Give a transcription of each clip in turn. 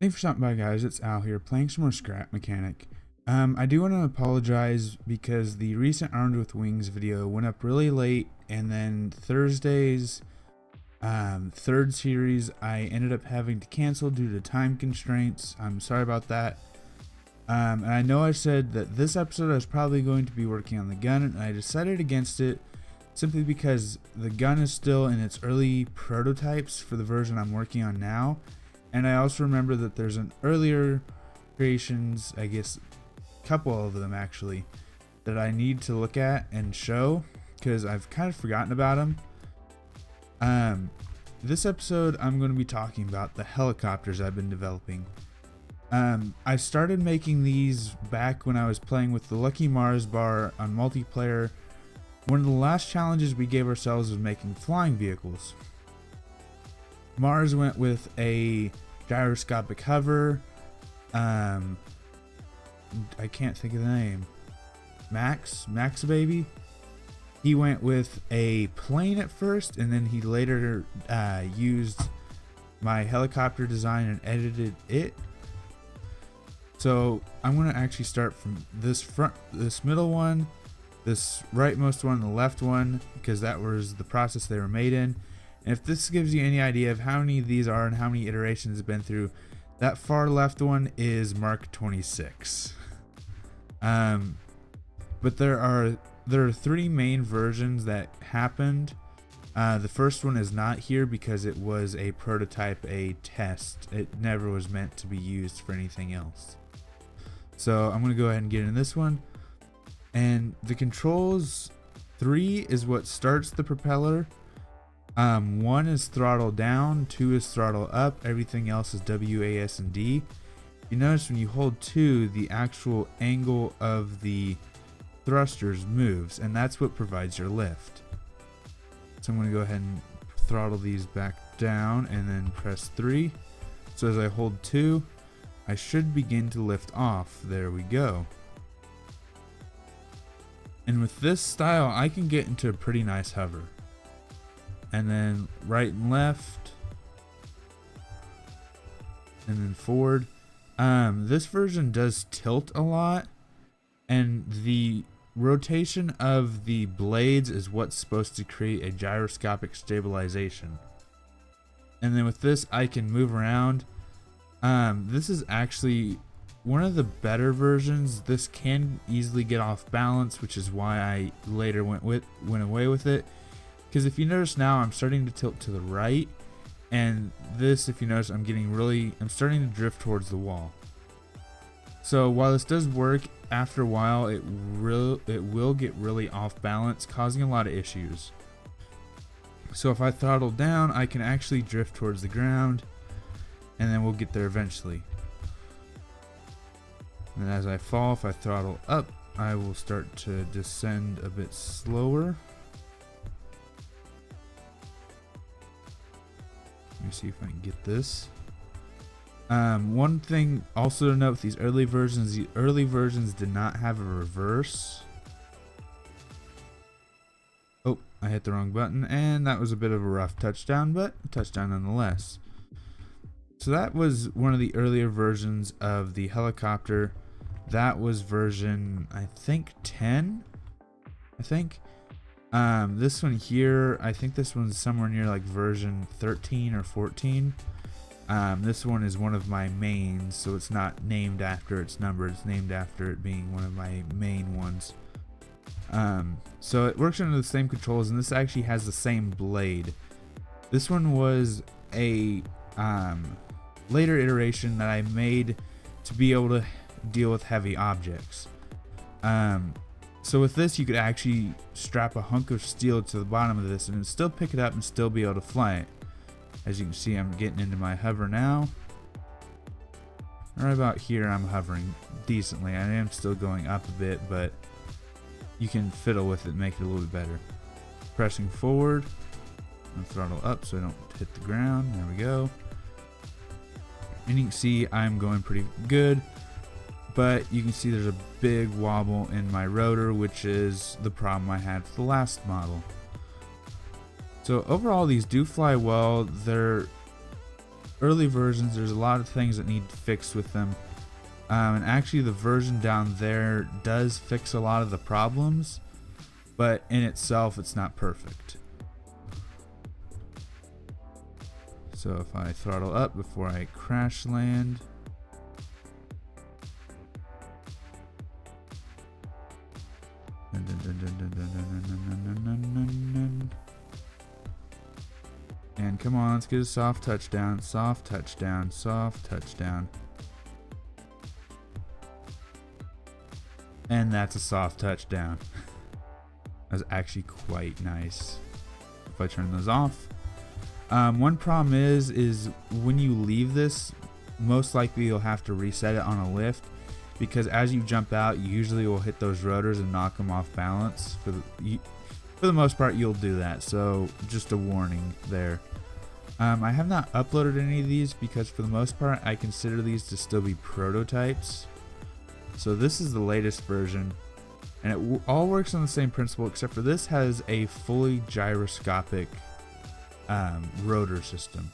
Thanks for stopping by, guys. It's Al here, playing some more Scrap Mechanic. I do want to apologize because the recent Armed with Wings video went up really late, and then Thursday's third series I ended up having to cancel due to time constraints. I'm sorry about that. And I know I said that this episode I was probably going to be working on the gun, and I decided against it simply because the gun is still in its early prototypes for the version I'm working on now. And I also remember that there's an earlier creations, I guess a couple of them actually, that I need to look at and show because I've kind of forgotten about them. This episode I'm going to be talking about the helicopters I've been developing. I started making these back when I was playing with TheLuckyMarsBar on multiplayer. One of the last challenges we gave ourselves was making flying vehicles. Mars went with a gyroscopic hover. I can't think of the name. Max baby. He went with a plane at first, and then he later used my helicopter design and edited it. So I'm going to actually start from this middle one, this rightmost one, and the left one, because that was the process they were made in. And if this gives you any idea of how many of these are and how many iterations have been through, that far left one is Mark 26. But there are three main versions that happened. The first one is not here because it was a prototype, a test. It never was meant to be used for anything else. So I'm going to go ahead and get in this one. And the controls, 3 is what starts the propeller. 1 is throttle down, 2 is throttle up, everything else is W, A, S, and D. You notice when you hold 2, the actual angle of the thrusters moves, and that's what provides your lift. So I'm going to go ahead and throttle these back down and then press 3. So as I hold 2, I should begin to lift off. There we go. And with this style, I can get into a pretty nice hover. And then right and left, and then forward. This version does tilt a lot, and the rotation of the blades is what's supposed to create a gyroscopic stabilization. And then with this, I can move around. This is actually one of the better versions. This can easily get off balance, which is why I later went away with it. Because if you notice now, I'm starting to tilt to the right, and this, if you notice, I'm starting to drift towards the wall. So while this does work, after a while it will get really off balance, causing a lot of issues. So if I throttle down, I can actually drift towards the ground, and then we'll get there eventually. And as I fall, if I throttle up, I will start to descend a bit slower. Let me see if I can get this. One thing also to note with these early versions, the early versions did not have a reverse. Oh, I hit the wrong button, and that was a bit of a rough touchdown, but a touchdown nonetheless. So that was one of the earlier versions of the helicopter. That was version, I think, 10. This one here, I think this one's somewhere near like version 13 or 14. This one is one of my mains, so it's not named after its number, it's named after it being one of my main ones. So it works under the same controls, and this actually has the same blade. This one was a later iteration that I made to be able to deal with heavy objects. So with this, you could actually strap a hunk of steel to the bottom of this and still pick it up and still be able to fly it. As you can see, I'm getting into my hover now. Right about here, I'm hovering decently. I am still going up a bit, but you can fiddle with it and make it a little bit better. Pressing forward, and throttle up so I don't hit the ground. There we go. And you can see I'm going pretty good. But you can see there's a big wobble in my rotor, which is the problem I had with the last model. So overall, these do fly well. They're early versions, there's a lot of things that need fixed with them. And actually the version down there does fix a lot of the problems, but in itself it's not perfect. So if I throttle up before I crash land, and come on, let's get a soft touchdown, soft touchdown, soft touchdown. And that's a soft touchdown. That was actually quite nice. If I turn those off. One problem is when you leave this, most likely you'll have to reset it on a lift, because as you jump out, you usually will hit those rotors and knock them off balance. For the most part, you'll do that. So just a warning there. I have not uploaded any of these because for the most part, I consider these to still be prototypes. So this is the latest version, and it all works on the same principle, except for this has a fully gyroscopic rotor system.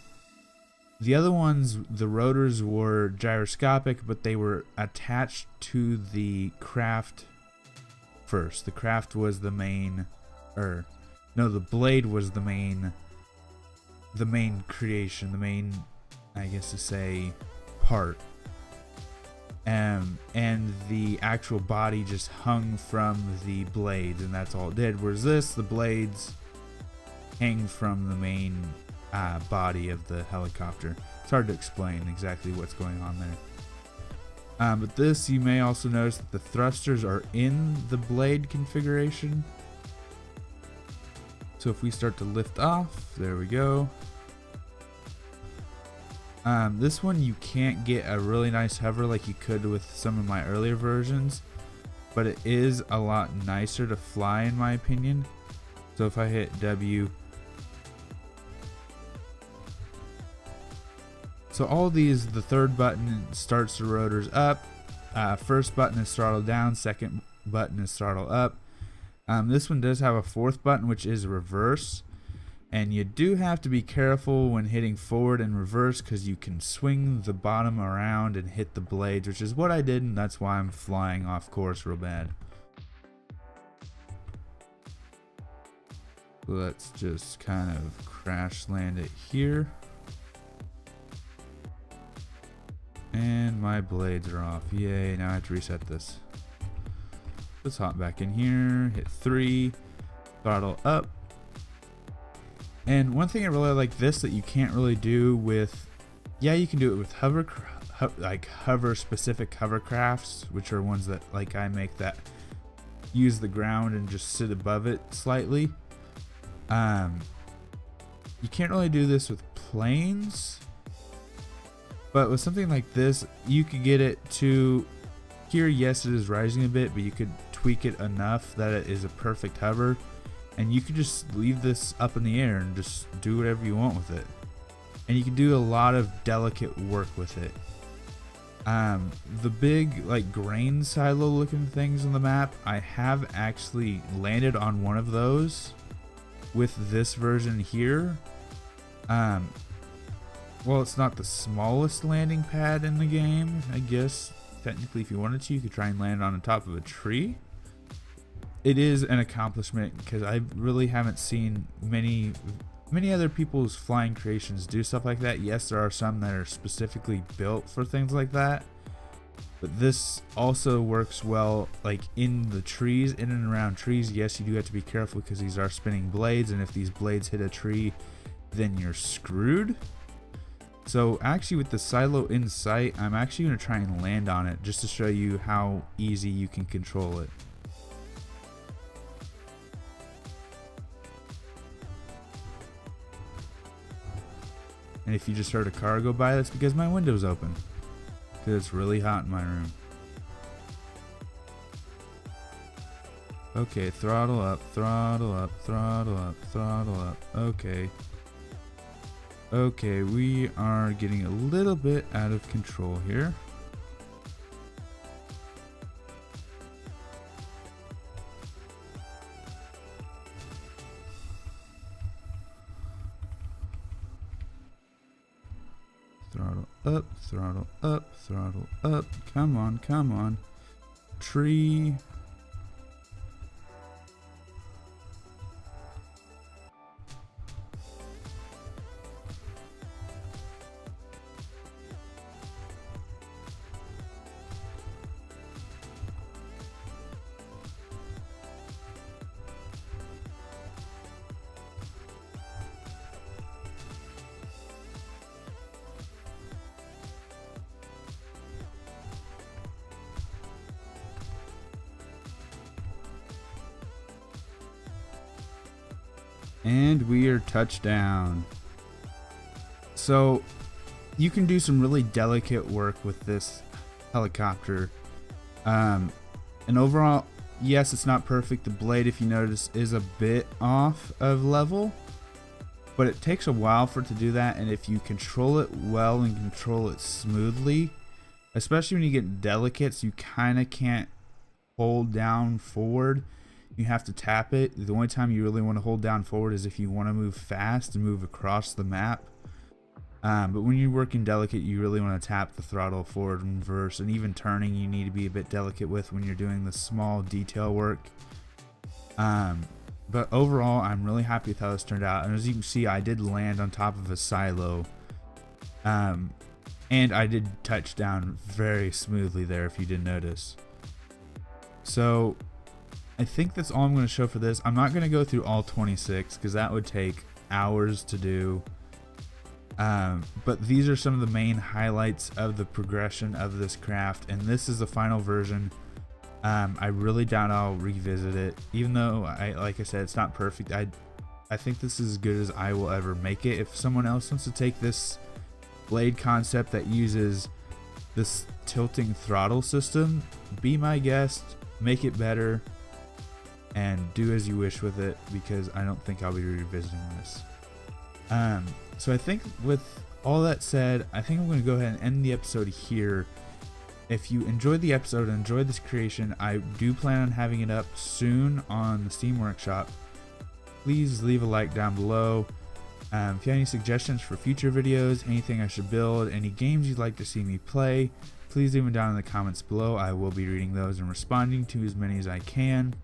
The other ones, the rotors were gyroscopic, but they were attached to the craft first. The craft was the main, the blade was the main creation, the main, I guess to say, part. And the actual body just hung from the blades, and that's all it did. Whereas this, the blades hang from the main body of the helicopter. It's hard to explain exactly what's going on there. But this, you may also notice that the thrusters are in the blade configuration. So if we start to lift off, there we go. This one you can't get a really nice hover like you could with some of my earlier versions, but it is a lot nicer to fly in my opinion. So if I hit W, so all these, the third button starts the rotors up, first button is throttle down, second button is throttle up. This one does have a fourth button, which is reverse. And you do have to be careful when hitting forward and reverse, because you can swing the bottom around and hit the blades, which is what I did, and that's why I'm flying off course real bad. Let's just kind of crash land it here. And my blades are off. Yay, now I have to reset this. Let's hop back in here, hit 3, throttle up. And one thing I really like this that you can't really do with, you can do it with hover specific hovercrafts, which are ones that like I make that use the ground and just sit above it slightly. You can't really do this with planes, but with something like this, you could get it to here. Yes, it is rising a bit, but you could tweak it enough that it is a perfect hover. And you can just leave this up in the air and just do whatever you want with it. And you can do a lot of delicate work with it. The big like grain silo looking things on the map, I have actually landed on one of those with this version here. Well, it's not the smallest landing pad in the game. I guess technically if you wanted to, you could try and land on the top of a tree. It is an accomplishment because I really haven't seen many other people's flying creations do stuff like that. Yes, there are some that are specifically built for things like that, but this also works well like in the trees, in and around trees. Yes, you do have to be careful because these are spinning blades, and if these blades hit a tree, then you're screwed. So actually with the silo in sight, I'm actually going to try and land on it just to show you how easy you can control it. And if you just heard a car go by, that's because my window's open. Because it's really hot in my room. Okay, throttle up, throttle up, throttle up, throttle up. Okay. Okay, we are getting a little bit out of control here. up, throttle up, throttle up. Come on, come on. Tree. And we are touchdown. So you can do some really delicate work with this helicopter. And overall, yes, it's not perfect. The blade, if you notice, is a bit off of level, but it takes a while for it to do that. And if you control it well and control it smoothly, especially when you get delicates, you kind of can't hold down forward. You have to tap it. The only time you really want to hold down forward is if you want to move fast and move across the map. But when you're working delicate, you really want to tap the throttle forward and reverse, and even turning you need to be a bit delicate with when you're doing the small detail work. But overall, I'm really happy with how this turned out. And as you can see, I did land on top of a silo. And I did touch down very smoothly there, if you didn't notice. So I think that's all I'm going to show for this. I'm not going to go through all 26 because that would take hours to do. But these are some of the main highlights of the progression of this craft, and this is the final version. I really doubt I'll revisit it, even though like I said, it's not perfect. I think this is as good as I will ever make it. If someone else wants to take this blade concept that uses this tilting throttle system, be my guest, make it better, and do as you wish with it, because I don't think I'll be revisiting this. So I think with all that said, I think I'm going to go ahead and end the episode here. If you enjoyed the episode and enjoyed this creation, I do plan on having it up soon on the Steam Workshop. Please leave a like down below. If you have any suggestions for future videos, anything I should build, any games you'd like to see me play, please leave them down in the comments below. I will be reading those and responding to as many as I can.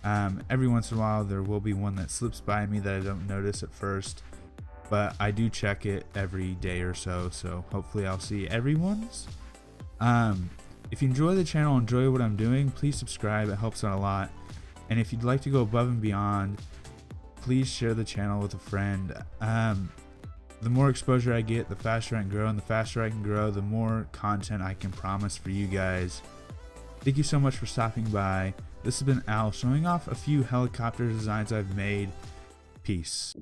Every once in a while there will be one that slips by me that I don't notice at first, but I do check it every day or so, so hopefully I'll see everyone's. If you enjoy the channel, enjoy what I'm doing, please subscribe. It helps out a lot. And if you'd like to go above and beyond, please share the channel with a friend. The more exposure I get, the faster I can grow, and the faster I can grow, the more content I can promise for you guys. Thank you so much for stopping by. This has been Al showing off a few helicopter designs I've made. Peace.